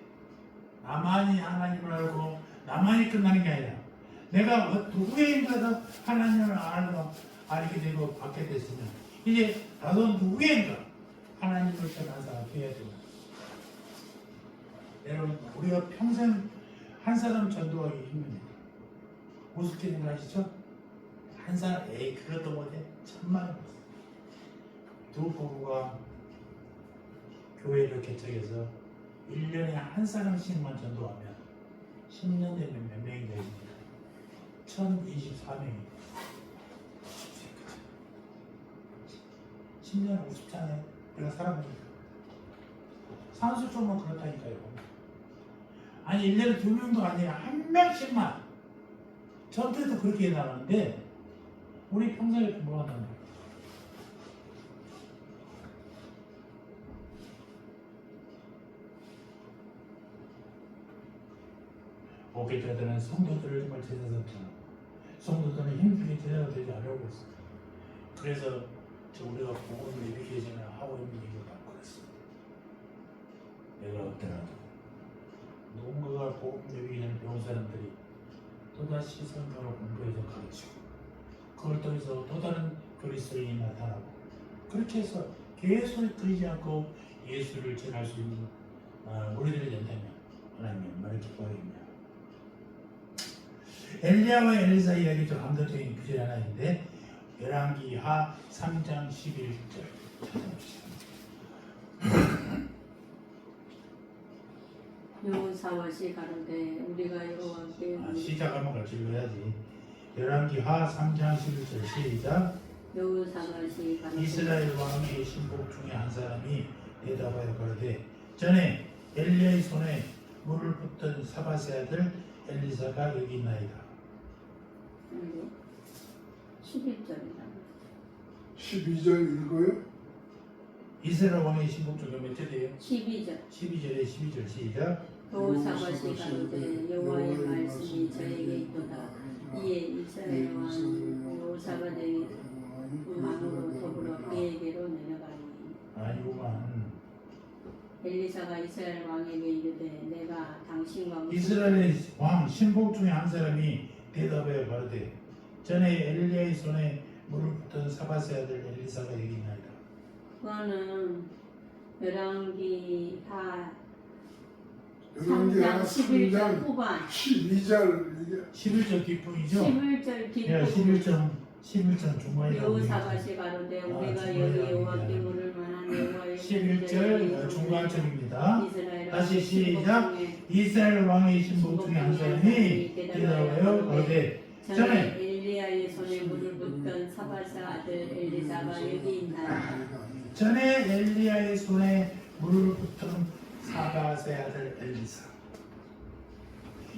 나만이 하나님을 알고 나만이 끝나는 게 아니라 내가 누구인가도 하나님을 알게 되고 받게 됐으면 이제 나도 누구인가 하나님을 떠나서 되어야 됩니다. 여러분 우리가 평생 한 사람 전도하기 힘듭니다. 우습게 생각하시죠? 한 사람 그것도 못해 천만을 벌었어요. 두 부부가 교회를 개척해서 1년에 한 사람씩만 전도하면 10년 되면 몇 명이 되십니까? 1024명이 10년 50잖아요. 내가 살아보니까 산수 쪽만 그렇다니까요. 아니 1년에 2명도 아니라 한 명씩만 전때도 그렇게 나가는데 우리 평생에 뭐가 나는 거예요? 목회자들은 성도들을 정말 제자 삼잖아. 성도들은 힘들게 제자가 되지 않으려고 했어. 그래서 우리가 복음 내비게이션을 하고 있는 이유가 그랬어. 내가 없더라도 누군가가 복음 내비게이션을 배운 사람들이 또다시 성경을 공부해서 가르치고 그걸 통해서 또 다른 그리스도인이 나타나고 그렇게 해서 계속 끊이지 않고 예수를 전할 수 있는 우리들이 된다면 하나님 얼마나 기뻐하겠냐. 엘리야와 엘리사 이야기 좀 감동적인 구절이 하나 있는데 열왕기하 3장 11절 찾아봅시다. 여호사밧이 가로되 우리가 여호와께 시작 한번 같이 읽어야지. 열왕기하 3장 11절 시작. 여호사밧이 가로되 이스라엘 왕의 신복 중에 한 사람이 대답하여 가로되 전에 엘리야의 손에 물을 붓던 사밧의 아들 엘리사가 여기 있나이다. 11절이다. 12절 읽어요? 이스라엘 왕의 신복 중에 몇 절이에요? 12절. 12절에 12절 시작. 여호사밧이 가로되 여호와의 말씀이 저에게 있도다. 이에 이스라엘 왕 여호사밧의 왕으로 더불어 그에게로 내려가니 아니구만. 엘리사가 이스라엘 왕에게 이르되 내가 당신과 무슨 이스라엘의 왕 신복 중에 한 사람이 대답하여 가로되 전에 엘리야의 손에 물을 붓던 사밧의 아들 엘리사가 여기 있나이다. 그거는 열왕기하 열왕기하 3장 11절 3장 후반 12절 11절 뒷부분이죠? 11절 예, 뒷부분 11절 중간이라고 여호사밧이 가로되 우리가 여기 여호와께 물을 만한 여호와의 11절 중간절입니다. 이스라엘 다시 시작. 이스라엘 왕의 신복 중에 한 사람이 대답하여 가로되 전에 엘리야의 손에 물을 붓던 사밧의 아들 엘리사가 여기 있나이다. 전에 엘리야의 손에 물을 붓던 사밧의 아들 엘리사.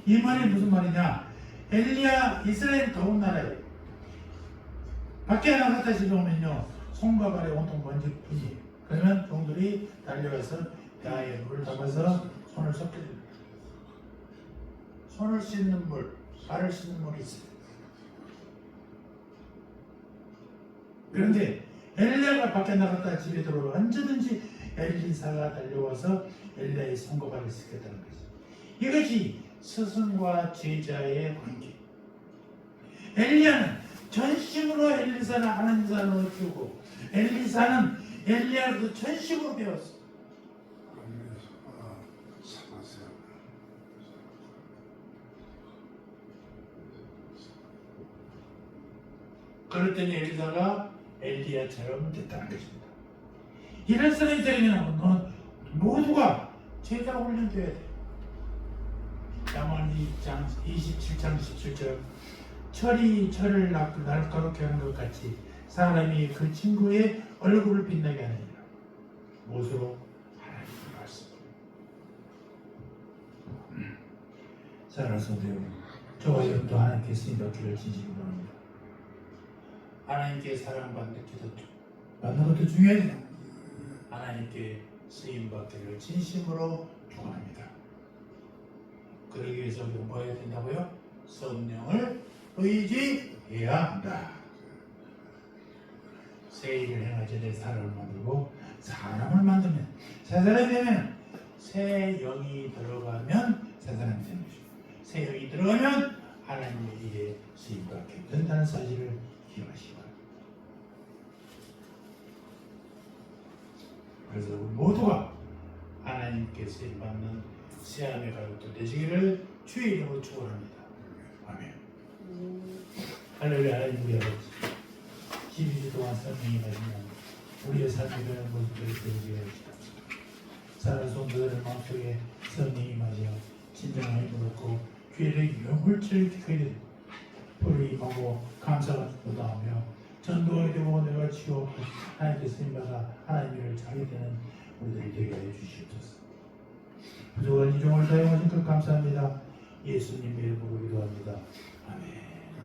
이 말이 무슨 말이냐? 엘리야 이스라엘 더운 나라에 밖에 나갔다 집에 오면요 손과 발에 온통 먼지뿐이. 그러면 종들이 달려가서 야에 물을 담아서 손을 섞여줍니다. 손을 씻는 물, 발을 씻는 물이 있어요. 그런데 엘리야가 밖에 나갔다 집에 들어오면 언제든지 엘리사가 달려와서 엘리야의 손과 발을 씻겠다는 거죠. 이것이 스승과 제자의 관계. 엘리야는 전심으로 엘리사는 하나님 사람으로 키우고 엘리사는 엘리야로도 전심으로 배웠어. 그럴 때는 엘리사가 엘리야처럼 됐다는 것입니다. 이런 사람이 되려면 너는 모두가 제자 훈련돼야 돼. 야만 2장 27장 17절 철이 철을 날카롭게 하는 것 같이 사람이 그 친구의 얼굴을 빛나게 하느니라. 무엇으로? 하나님의 말씀. 살아서 되어 저와 여러분도 하나님께 쓰임받기를 진심으로 바랍니다. 하나님께 사랑받는 것도 중요해요. 하나님께 쓰임받기를 진심으로 축원합니다. 그러기 위해서 우리가 뭐 해야 된다고요? 성령을 의지해야 한다. 새 일을 행하지 내 사람을 만들고 사람을 만들면 새 사람이 되면 새 영이 들어가면 새 사람이 되는 것이고 새 영이 들어가면 하나님의 일에 쓰임받게 된다는 사실을 기억하시기 바랍니다. 그래서 우리 모두가 하나님께 쓰임받는 새하늘의 가족도 되시기를 주의 이름으로 축원합니다. 아멘. 할렐루야. 하나님 우리 아버지 12주 동안 설명이 마지막 우리의 삶에 대한 모습들을 배우게 해주시옵소서. 사랑하는 성도들의 마음속에 성령이 마시어 진정한 힘을 얻고 죄의 영물질을 크게 불을 임하고 감사가 쏟아오며 전도하게 되고 내가 치고 하나님께 쓰임받아 하나님의 일을 잘하게 되는 우리들이 되게 해 주시옵소서. 부족한 이 종을 사용하신 것 감사합니다. 예수님의 이름으로 기도합니다. 아멘.